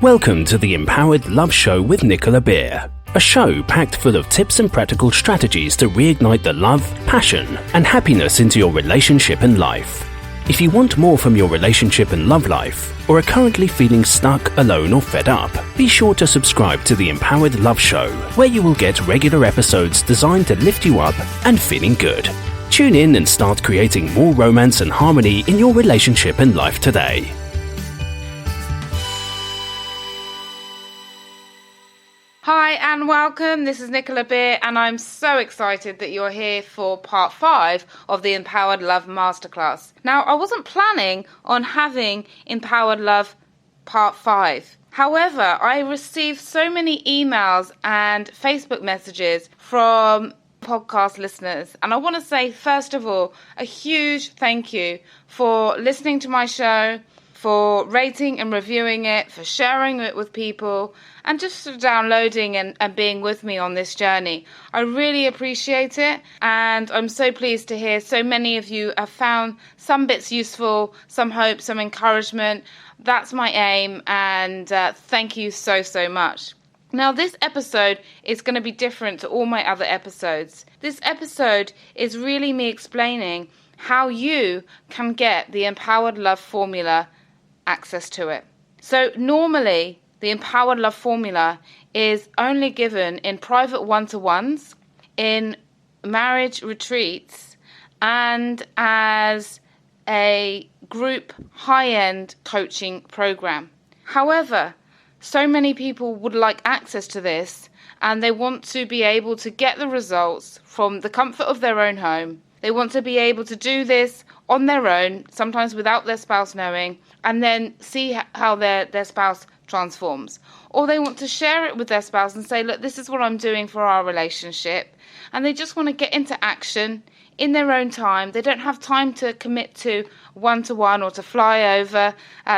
Welcome to the Empowered Love Show with Nicola Beer, a show packed full of tips and practical strategies to reignite the love, passion, and happiness into your relationship and life. If you want more from your relationship and love life, or are currently feeling stuck, alone, or fed up, be sure to subscribe to the Empowered Love Show, where you will get regular episodes designed to lift you up and feeling good. Tune in and start creating more romance and harmony in your relationship and life today. Hi and welcome, this is Nicola Beer and I'm so excited that you're here for part 5 of the Empowered Love Masterclass. Now, I wasn't planning on having Empowered Love part 5. However, I received so many emails and Facebook messages from podcast listeners, and I want to say, first of all, a huge thank you for listening to my show, for rating and reviewing it, for sharing it with people, and just for downloading and being with me on this journey. I really appreciate it, and I'm so pleased to hear so many of you have found some bits useful, some hope, some encouragement. That's my aim, and thank you so much. Now, this episode is going to be different to all my other episodes. This episode is really me explaining how you can get the Empowered Love formula access to it. So normally, the Empowered Love formula is only given in private one-to-ones, in marriage retreats, and as a group high-end coaching program. However, so many people would like access to this, and they want to be able to get the results from the comfort of their own home. They want to be able to do this on their own, sometimes without their spouse knowing, and then see how their spouse transforms. Or they want to share it with their spouse and say, look, this is what I'm doing for our relationship. And they just want to get into action in their own time. They don't have time to commit to one-to-one or to fly over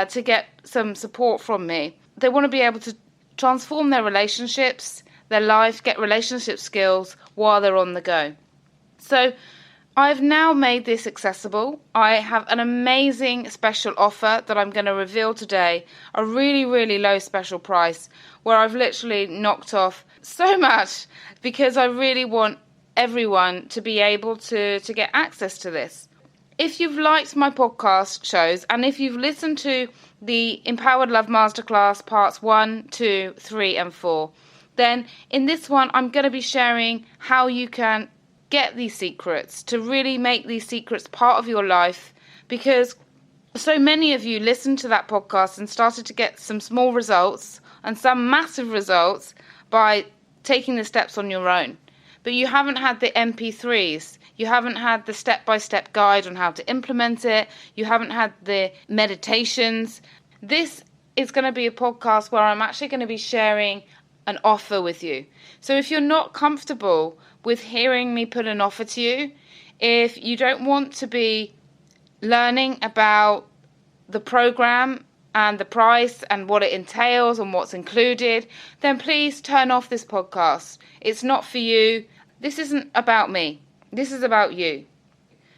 to get some support from me. They want to be able to transform their relationships, their life, get relationship skills while they're on the go. So I've now made this accessible. I have an amazing special offer that I'm going to reveal today, a really low special price where I've literally knocked off so much because I really want everyone to be able to get access to this. If you've liked my podcast shows and if you've listened to the Empowered Love Masterclass parts 1, 2, 3 and 4, then in this one I'm going to be sharing how you can get these secrets, to really make these secrets part of your life, because so many of you listened to that podcast and started to get some small results and some massive results by taking the steps on your own. But you haven't had the MP3s, you haven't had the step-by-step guide on how to implement it, you haven't had the meditations. This is going to be a podcast where I'm actually going to be sharing an offer with you. So if you're not comfortable with hearing me put an offer to you, if you don't want to be learning about the program and the price and what it entails and what's included, then please turn off this podcast. It's not for you. This isn't about me. This is about you.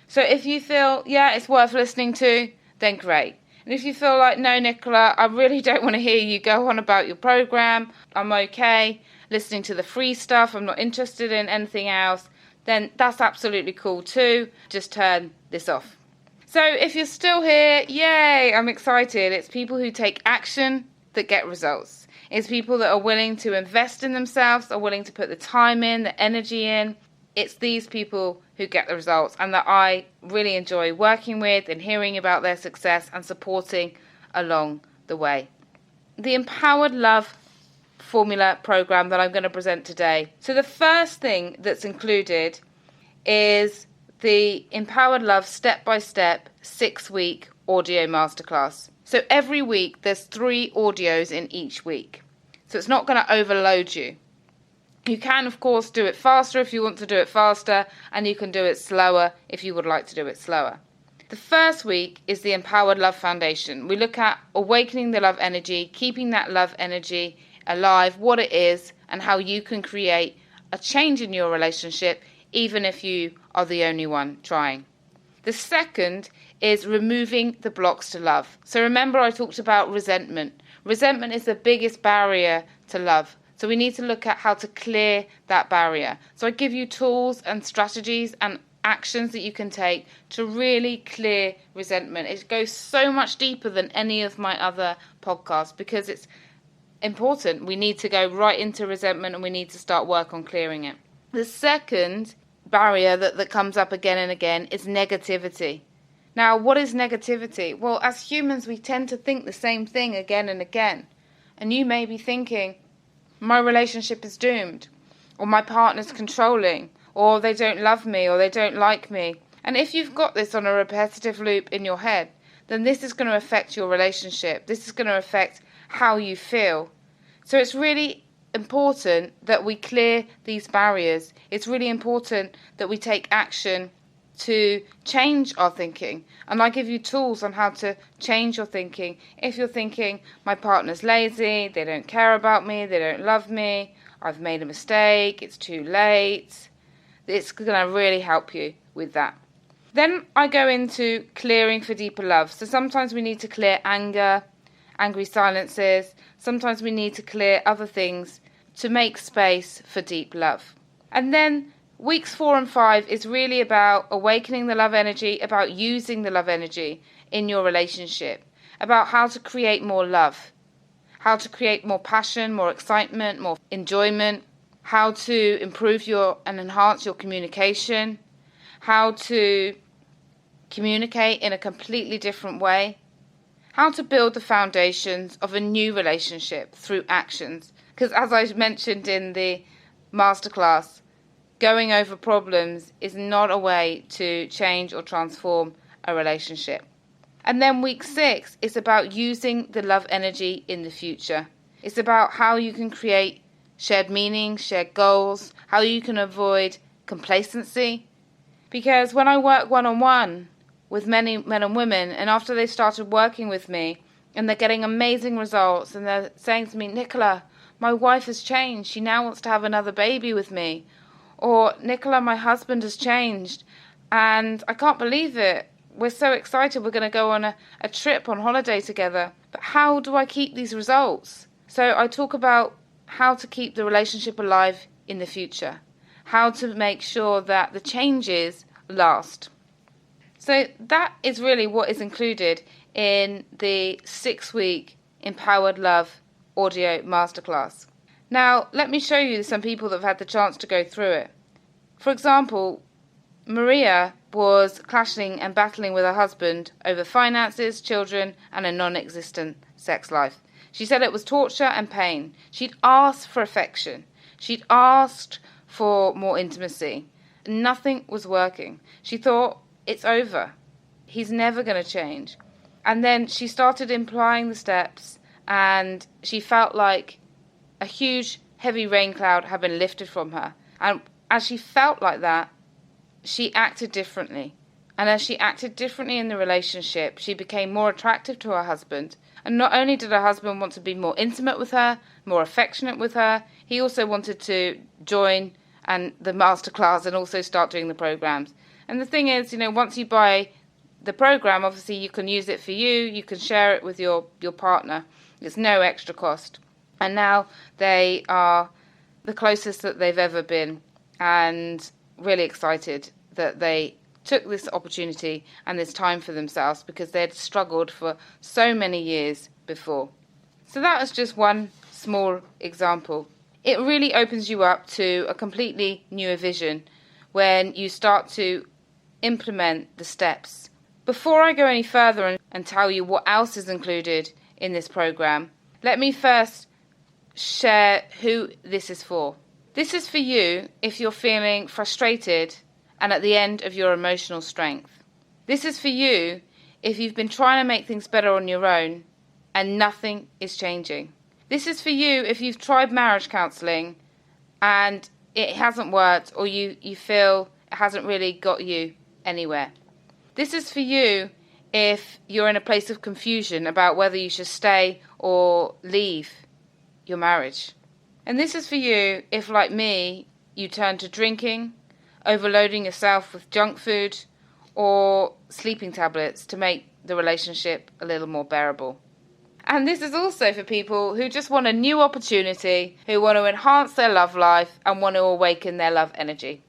So if you feel, yeah, it's worth listening to, then great. And if you feel like, no, Nicola, I really don't want to hear you go on about your program, I'm okay listening to the free stuff, I'm not interested in anything else, then that's absolutely cool too. Just turn this off. So if you're still here, yay, I'm excited. It's people who take action that get results. It's people that are willing to invest in themselves, are willing to put the time in, the energy in. It's these people who get the results and that I really enjoy working with and hearing about their success and supporting along the way. The Empowered Love formula program that I'm going to present today. So the first thing that's included is the Empowered Love step-by-step 6-week audio masterclass. So every week there's 3 audios in each week. So it's not going to overload you. You can, of course, do it faster if you want to do it faster, and you can do it slower if you would like to do it slower. The first week is the Empowered Love Foundation. We look at awakening the love energy, keeping that love energy alive, what it is, and how you can create a change in your relationship, even if you are the only one trying. The second is removing the blocks to love. So remember I talked about resentment. Resentment is the biggest barrier to love. So we need to look at how to clear that barrier. So I give you tools and strategies and actions that you can take to really clear resentment. It goes so much deeper than any of my other podcasts because it's important. We need to go right into resentment and we need to start work on clearing it. The second barrier that comes up again and again is negativity. Now, what is negativity? Well, as humans, we tend to think the same thing again and again. And you may be thinking, my relationship is doomed, or my partner's controlling, or they don't love me, or they don't like me. And if you've got this on a repetitive loop in your head, then this is going to affect your relationship. This is going to affect how you feel. So it's really important that we clear these barriers. It's really important that we take action to change our thinking. And I give you tools on how to change your thinking. If you're thinking, my partner's lazy, they don't care about me, they don't love me, I've made a mistake, it's too late, it's going to really help you with that. Then I go into clearing for deeper love. So sometimes we need to clear anger, angry silences. Sometimes we need to clear other things to make space for deep love. And then weeks 4 and 5 is really about awakening the love energy, about using the love energy in your relationship, about how to create more love, how to create more passion, more excitement, more enjoyment, how to improve and enhance your communication, how to communicate in a completely different way, how to build the foundations of a new relationship through actions. Because as I mentioned in the masterclass, going over problems is not a way to change or transform a relationship. And then week 6 is about using the love energy in the future. It's about how you can create shared meaning, shared goals, how you can avoid complacency. Because when I work one-on-one with many men and women, and after they started working with me, and they're getting amazing results, and they're saying to me, Nicola, my wife has changed. She now wants to have another baby with me. Or, Nicola, my husband has changed, and I can't believe it. We're so excited. We're going to go on a trip on holiday together. But how do I keep these results? So I talk about how to keep the relationship alive in the future, how to make sure that the changes last. So that is really what is included in the 6-week Empowered Love audio masterclass. Now, let me show you some people that have had the chance to go through it. For example, Maria was clashing and battling with her husband over finances, children, and a non-existent sex life. She said it was torture and pain. She'd asked for affection. She'd asked for more intimacy. Nothing was working. She thought, it's over. He's never going to change. And then she started implying the steps, and she felt like a huge, heavy rain cloud had been lifted from her. And as she felt like that, she acted differently. And as she acted differently in the relationship, she became more attractive to her husband. And not only did her husband want to be more intimate with her, more affectionate with her, he also wanted to join the masterclass and also start doing the programs. And the thing is, once you buy the program, obviously you can use it for you can share it with your partner. It's no extra cost. And now they are the closest that they've ever been, and really excited that they took this opportunity and this time for themselves because they had struggled for so many years before. So that was just one small example. It really opens you up to a completely new vision when you start to implement the steps. Before I go any further and tell you what else is included in this program, let me first share who this is for. This is for you if you're feeling frustrated and at the end of your emotional strength. This is for you if you've been trying to make things better on your own and nothing is changing. This is for you if you've tried marriage counselling and it hasn't worked, or you feel it hasn't really got you anywhere. This is for you if you're in a place of confusion about whether you should stay or leave your marriage. And this is for you if, like me, you turn to drinking, overloading yourself with junk food, or sleeping tablets to make the relationship a little more bearable. And this is also for people who just want a new opportunity, who want to enhance their love life and want to awaken their love energy.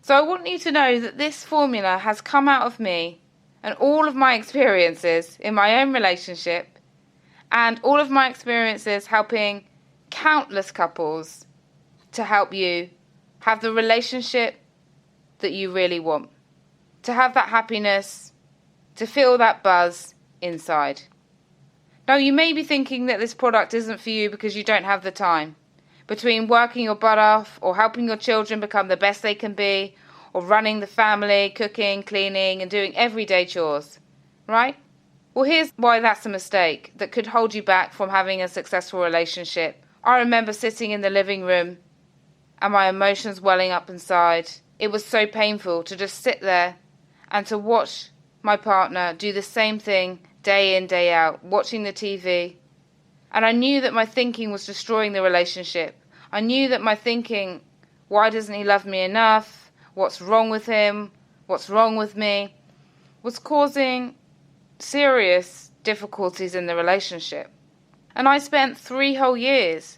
So I want you to know that this formula has come out of me and all of my experiences in my own relationship and all of my experiences helping countless couples to help you have the relationship that you really want, to have that happiness, to feel that buzz inside. Now, you may be thinking that this product isn't for you because you don't have the time. Between working your butt off or helping your children become the best they can be, or running the family, cooking, cleaning, and doing everyday chores, right? Well, here's why that's a mistake that could hold you back from having a successful relationship. I remember sitting in the living room and my emotions welling up inside. It was so painful to just sit there and to watch my partner do the same thing day in, day out, watching the TV. And I knew that my thinking was destroying the relationship. I knew that my thinking, why doesn't he love me enough? What's wrong with him? What's wrong with me? Was causing serious difficulties in the relationship. And I spent 3 whole years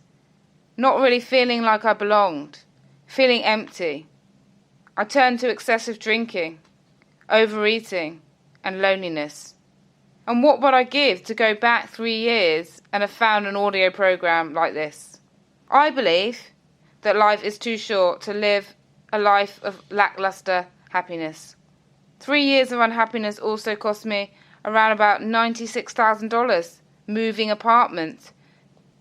not really feeling like I belonged, feeling empty. I turned to excessive drinking, overeating, and loneliness. And what would I give to go back 3 years and have found an audio program like this? I believe that life is too short to live a life of lackluster happiness. 3 years of unhappiness also cost me around about $96,000 moving apartment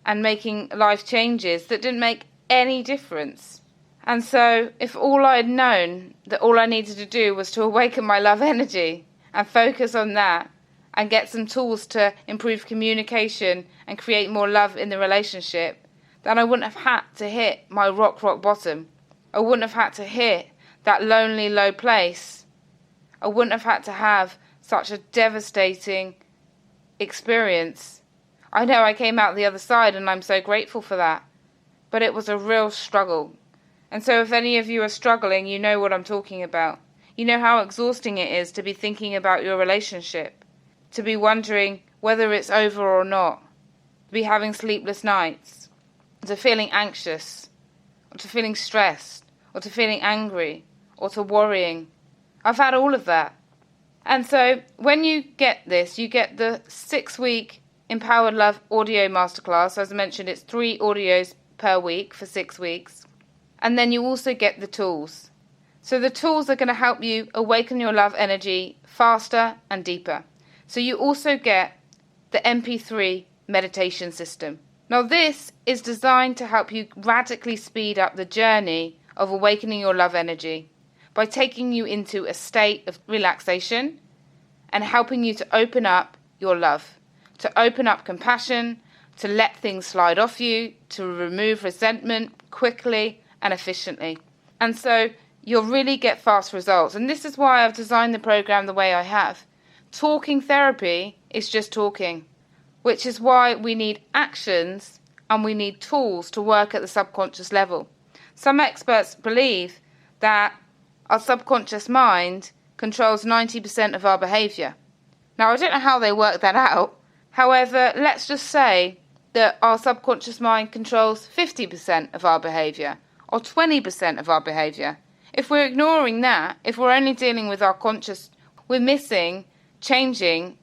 and making life changes that didn't make any difference. And so if all I had known that all I needed to do was to awaken my love energy and focus on that and get some tools to improve communication and create more love in the relationship, then I wouldn't have had to hit my rock bottom. I wouldn't have had to hit that lonely low place. I wouldn't have had to have such a devastating experience. I know I came out the other side and I'm so grateful for that. But it was a real struggle. And so if any of you are struggling, you know what I'm talking about. You know how exhausting it is to be thinking about your relationship, to be wondering whether it's over or not, to be having sleepless nights, to feeling anxious, or to feeling stressed, or to feeling angry, or to worrying. I've had all of that. And so when you get this, you get the 6-week Empowered Love audio masterclass. As I mentioned, it's 3 audios per week for 6 weeks. And then you also get the tools. So the tools are going to help you awaken your love energy faster and deeper. So you also get the MP3 meditation system. Now this is designed to help you radically speed up the journey of awakening your love energy by taking you into a state of relaxation and helping you to open up your love, to open up compassion, to let things slide off you, to remove resentment quickly and efficiently. And so you'll really get fast results. And this is why I've designed the program the way I have. Talking therapy is just talking, which is why we need actions and we need tools to work at the subconscious level. Some experts believe that our subconscious mind controls 90% of our behaviour. Now, I don't know how they work that out. However, let's just say that our subconscious mind controls 50% of our behaviour or 20% of our behaviour. If we're ignoring that, if we're only dealing with our conscious, we're missing changing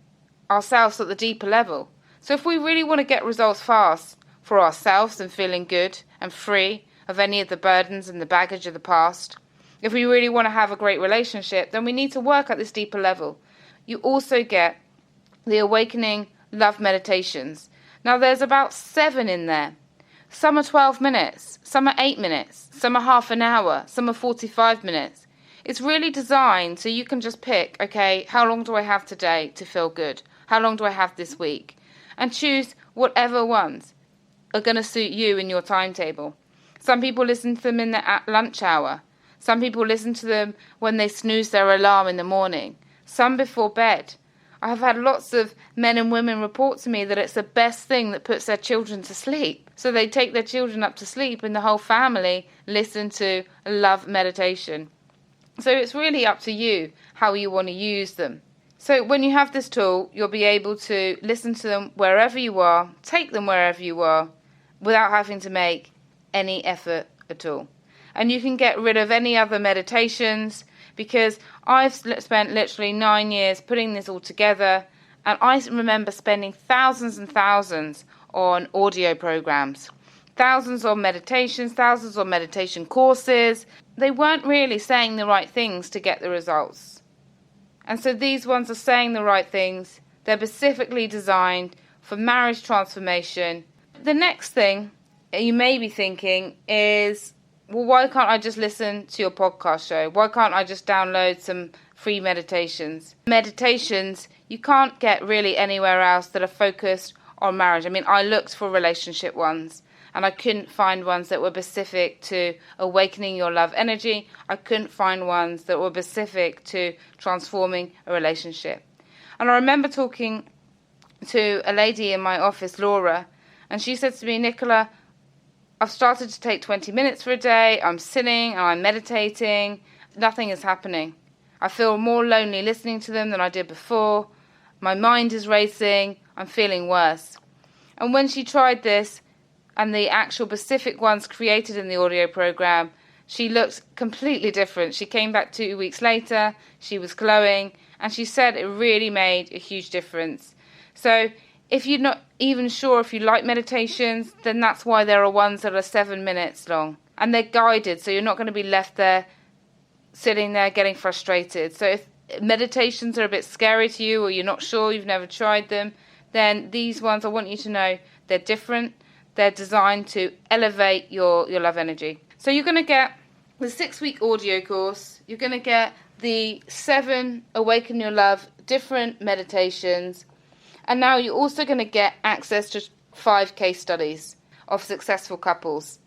ourselves at the deeper level. So if we really want to get results fast for ourselves and feeling good and free of any of the burdens and the baggage of the past, if we really want to have a great relationship, then we need to work at this deeper level. You also get the Awakening Love Meditations. Now there's about 7 in there. Some are 12 minutes, some are 8 minutes, some are half an hour, some are 45 minutes. It's really designed so you can just pick, okay, how long do I have today to feel good? How long do I have this week? And choose whatever ones are going to suit you in your timetable. Some people listen to them in the lunch hour. Some people listen to them when they snooze their alarm in the morning. Some before bed. I have had lots of men and women report to me that it's the best thing that puts their children to sleep. So they take their children up to sleep and the whole family listen to a love meditation. So it's really up to you how you want to use them. So when you have this tool, you'll be able to listen to them wherever you are, take them wherever you are, without having to make any effort at all. And you can get rid of any other meditations, because I've spent literally 9 years putting this all together, and I remember spending thousands and thousands on audio programs, thousands of meditations, thousands of meditation courses. They weren't really saying the right things to get the results. And so these ones are saying the right things. They're specifically designed for marriage transformation. The next thing you may be thinking is, well, why can't I just listen to your podcast show? Why can't I just download some free meditations? Meditations you can't get really anywhere else that are focused on marriage. I mean, I looked for relationship ones, and I couldn't find ones that were specific to awakening your love energy. I couldn't find ones that were specific to transforming a relationship. And I remember talking to a lady in my office, Laura, and she said to me, Nicola, I've started to take 20 minutes for a day. I'm sitting and I'm meditating. Nothing is happening. I feel more lonely listening to them than I did before. My mind is racing. I'm feeling worse. And when she tried this, and the actual specific ones created in the audio program, she looked completely different. She came back 2 weeks later, she was glowing, and she said it really made a huge difference. So if you're not even sure if you like meditations, then that's why there are ones that are 7 minutes long. And they're guided, so you're not going to be left there, sitting there getting frustrated. So if meditations are a bit scary to you, or you're not sure, you've never tried them, then these ones, I want you to know, they're different. They're designed to elevate your love energy. So you're going to get the 6-week audio course. You're going to get the 7 Awaken Your Love different meditations. And now you're also going to get access to 5 case studies of successful couples.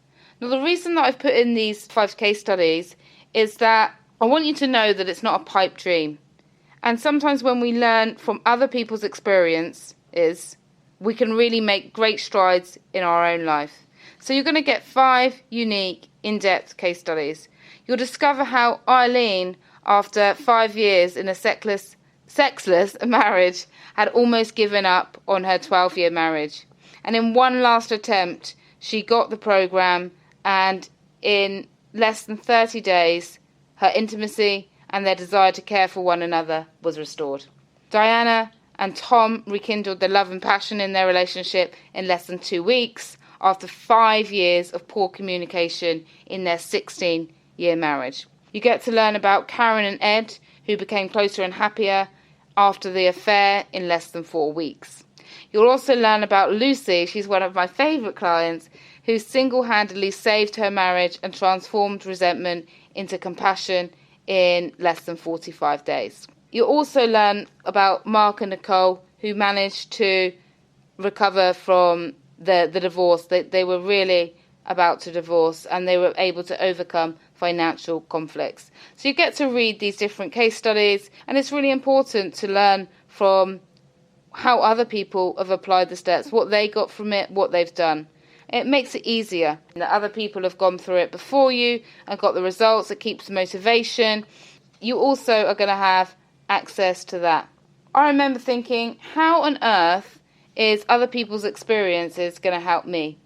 Now, the reason that I've put in these 5 case studies is that I want you to know that it's not a pipe dream. And sometimes when we learn from other people's experiences, we can really make great strides in our own life. So you're going to get 5 unique, in-depth case studies. You'll discover how Eileen, after 5 years in a sexless marriage, had almost given up on her 12-year marriage. And in one last attempt, she got the program, and in less than 30 days, her intimacy and their desire to care for one another was restored. Diana and Tom rekindled the love and passion in their relationship in less than 2 weeks after 5 years of poor communication in their 16-year marriage. You get to learn about Karen and Ed, who became closer and happier after the affair in less than 4 weeks. You'll also learn about Lucy, she's one of my favourite clients, who single-handedly saved her marriage and transformed resentment into compassion in less than 45 days. You'll also learn about Mark and Nicole, who managed to recover from the divorce. They were really about to divorce, and they were able to overcome financial conflicts. So you get to read these different case studies, and it's really important to learn from how other people have applied the steps, what they got from it, what they've done. It makes it easier that other people have gone through it before you and got the results. It keeps motivation. You also are going to have access to that. I remember thinking, how on earth is other people's experiences going to help me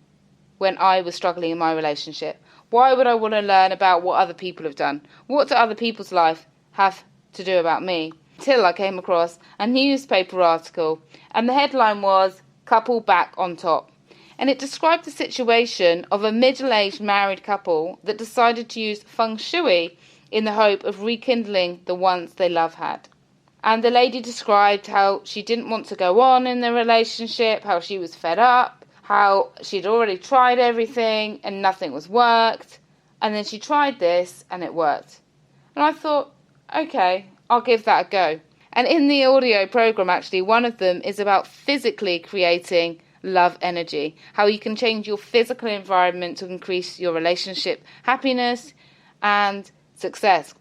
when I was struggling in my relationship? Why would I want to learn about what other people have done? What do other people's life have to do about me? Until I came across a newspaper article, and the headline was "Couple Back on Top." And it described the situation of a middle-aged married couple that decided to use feng shui in the hope of rekindling the once they love had. And the lady described how she didn't want to go on in the relationship, how she was fed up, how she'd already tried everything and nothing was worked. And then she tried this and it worked. And I thought, okay, I'll give that a go. And in the audio program, actually, one of them is about physically creating love energy, how you can change your physical environment to increase your relationship happiness and success.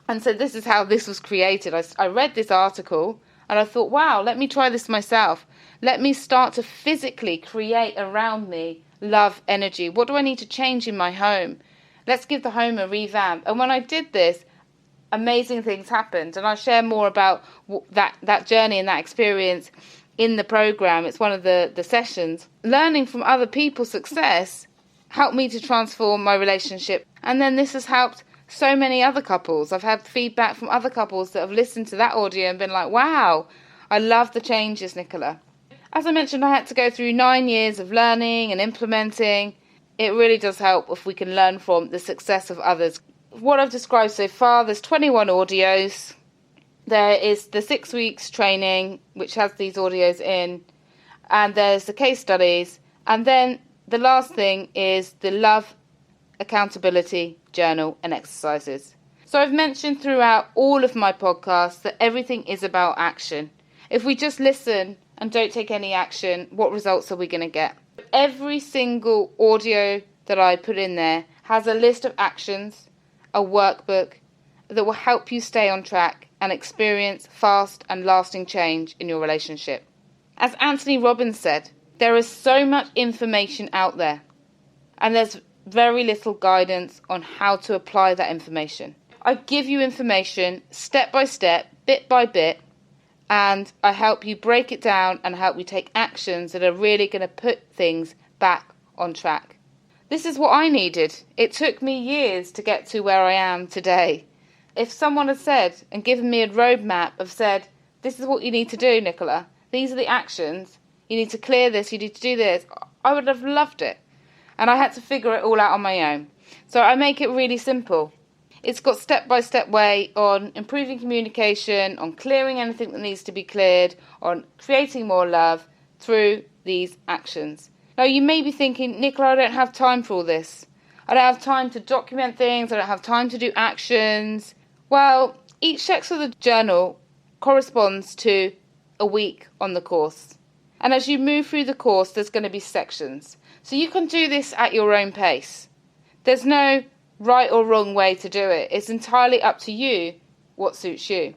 And so this is how this was created. I read this article and I thought, wow, let me try this myself. Let me start to physically create around me love energy. What do I need to change in my home? Let's give the home a revamp. And when I did this, amazing things happened. And I share more about that journey and that experience in the program. It's one of the sessions. Learning from other people's success helped me to transform my relationship. And then this has helped so many other couples. I've had feedback from other couples that have listened to that audio and been like, wow, I love the changes, Nicola. As I mentioned, I had to go through 9 years of learning and implementing. It really does help if we can learn from the success of others. What I've described so far, there's 21 audios. There is the 6 weeks training, which has these audios in. And there's the case studies. And then the last thing is the love, accountability, journal and exercises. So I've mentioned throughout all of my podcasts that everything is about action. If we just listen and don't take any action, what results are we going to get? Every single audio that I put in there has a list of actions, a workbook that will help you stay on track and experience fast and lasting change in your relationship. As Anthony Robbins said, there is so much information out there, and there's very little guidance on how to apply that information. I give you information step by step, bit by bit, and I help you break it down and help you take actions that are really going to put things back on track. This is what I needed. It took me years to get to where I am today. If someone had said and given me a roadmap of said, this is what you need to do, Nicola, these are the actions, you need to clear this, you need to do this, I would have loved it. And I had to figure it all out on my own. So I make it really simple. It's got step-by-step way on improving communication, on clearing anything that needs to be cleared, on creating more love through these actions. Now you may be thinking, Nicola, I don't have time for all this. I don't have time to document things, I don't have time to do actions. Well, each section of the journal corresponds to a week on the course. And as you move through the course, there's going to be sections. So you can do this at your own pace. There's no right or wrong way to do it. It's entirely up to you what suits you.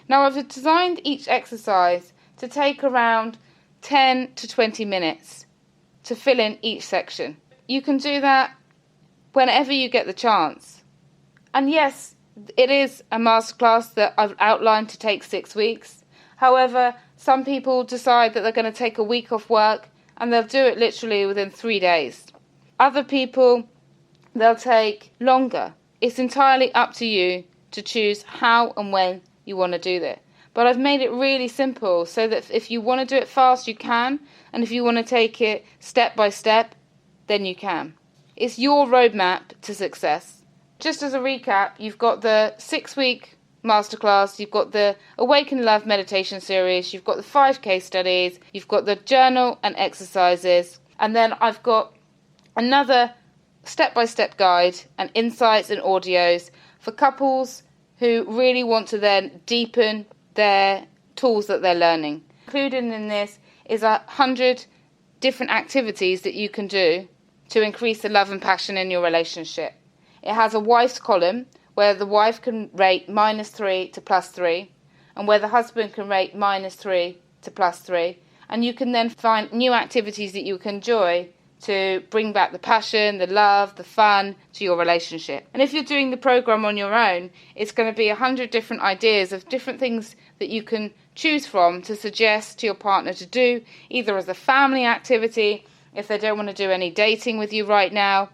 Now I've designed each exercise to take around 10 to 20 minutes to fill in each section. You can do that whenever you get the chance. And yes, it is a masterclass that I've outlined to take 6 weeks. However, some people decide that they're going to take a week off work and they'll do it literally within 3 days. Other people, they'll take longer. It's entirely up to you to choose how and when you want to do that. But I've made it really simple so that if you want to do it fast, you can. And if you want to take it step by step, then you can. It's your roadmap to success. Just as a recap, you've got the 6-week masterclass, you've got the Awaken Love meditation series, you've got the 5 case studies, you've got the journal and exercises, and then I've got another step-by-step guide and insights and audios for couples who really want to then deepen their tools that they're learning. Included in this is 100 different activities that you can do to increase the love and passion in your relationship. It has a wife's column where the wife can rate -3 to +3, and where the husband can rate -3 to +3. And you can then find new activities that you can enjoy to bring back the passion, the love, the fun to your relationship. And if you're doing the program on your own, it's going to be 100 different ideas of different things that you can choose from to suggest to your partner to do, either as a family activity, if they don't want to do any dating with you right now,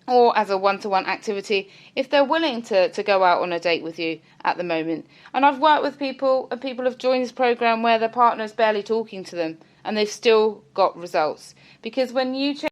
or as a one-to-one activity if they're willing to go out on a date with you at the moment. And I've worked with people, and people have joined this program where their partner is barely talking to them and they've still got results. Because when you change